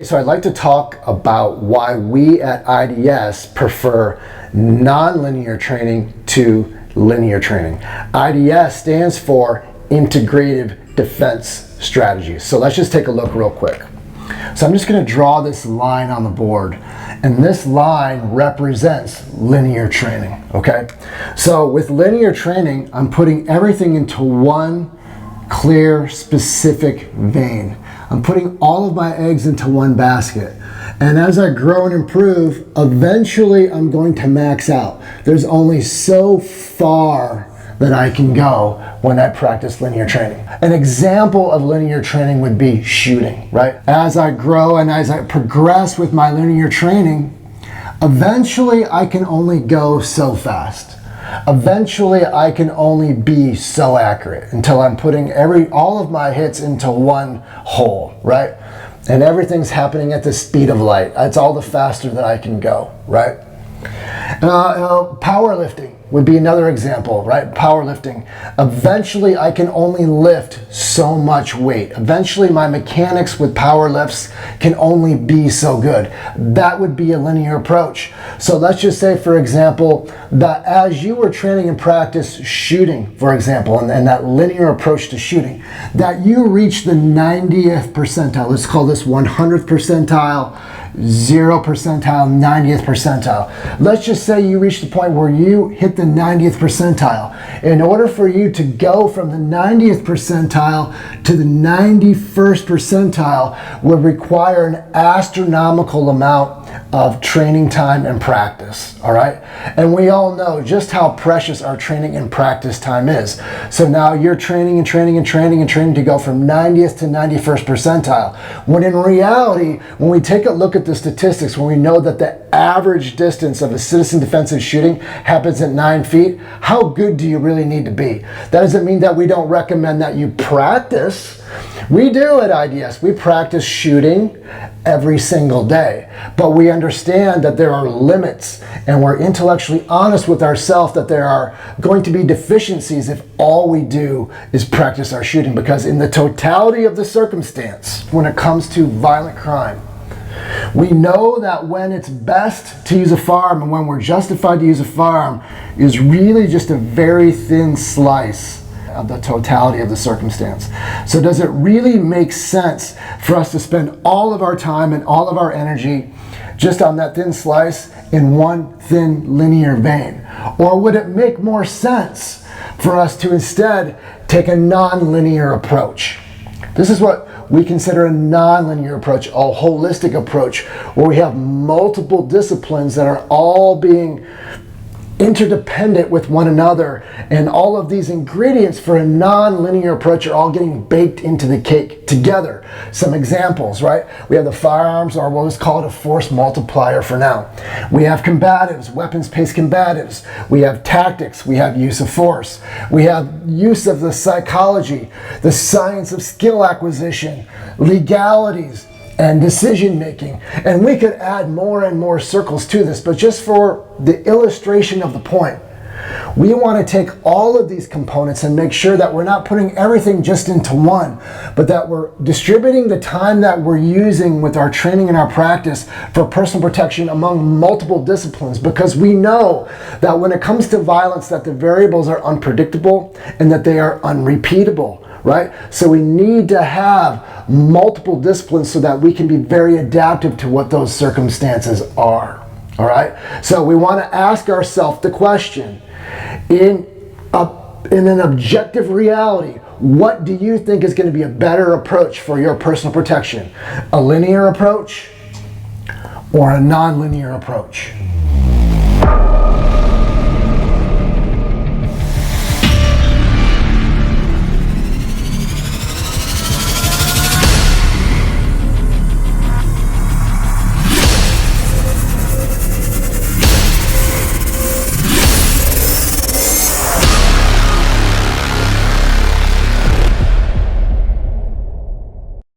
So I'd like to talk about why we at IDS prefer nonlinear training to linear training. IDS stands for Integrative Defense Strategies. So let's just take a look real quick. So I'm just going to draw this line on the board, and this line represents linear training, okay? So with linear training, I'm putting everything into one clear, specific vein. I'm putting all of my eggs into one basket. And as I grow and improve, eventually I'm going to max out. There's only so far that I can go when I practice linear training. An example of linear training would be shooting, right? As I grow and as I progress with my linear training, eventually I can only go so fast. Eventually I can only be so accurate until I'm putting all of my hits into one hole, right? And everything's happening at the speed of light. It's all the faster that I can go, right? Powerlifting would be another example, right? Powerlifting. Eventually I can only lift so much weight. Eventually my mechanics with power lifts can only be so good. That would be a linear approach. So let's just say, for example, that as you were training and practice shooting, for example, and that linear approach to shooting, that you reach the 90th percentile. Let's call this 100th percentile, 0 percentile, 90th percentile. Let's just say you reach the point where you hit the 90th percentile. In order for you to go from the 90th percentile to the 91st percentile would require an astronomical amount of training time and practice, all right? And we all know just how precious our training and practice time is. So now you're training and training and training and training to go from 90th to 91st percentile. When in reality, when we take a look at the statistics, when we know that the average distance of a citizen defensive shooting happens at 9 feet, how good do you really need to be? That doesn't mean that we don't recommend that you practice. We do at IDS. We practice shooting every single day, but we understand that there are limits, and we're intellectually honest with ourselves that there are going to be deficiencies if all we do is practice our shooting, because in the totality of the circumstance, when it comes to violent crime, we know that when it's best to use a firearm and when we're justified to use a firearm is really just a very thin slice of the totality of the circumstance. So does it really make sense for us to spend all of our time and all of our energy just on that thin slice in one thin linear vein? Or would it make more sense for us to instead take a non-linear approach? This is what we consider a non-linear approach, a holistic approach, where we have multiple disciplines that are all being interdependent with one another, and all of these ingredients for a non-linear approach are all getting baked into the cake together. Some examples, right? We have the firearms, or we'll just call it a force multiplier for now. We have combatives, weapons-based combatives. We have tactics. We have use of force. We have use of the psychology, the science of skill acquisition, legalities, and decision making. And we could add more and more circles to this, but just for the illustration of the point, we want to take all of these components and make sure that we're not putting everything just into one, but that we're distributing the time that we're using with our training and our practice for personal protection among multiple disciplines, because we know that when it comes to violence, that the variables are unpredictable and that they are unrepeatable. Right? So we need to have multiple disciplines so that we can be very adaptive to what those circumstances are. All right? So we want to ask ourselves the question, in an objective reality, what do you think is going to be a better approach for your personal protection? A linear approach or a non-linear approach?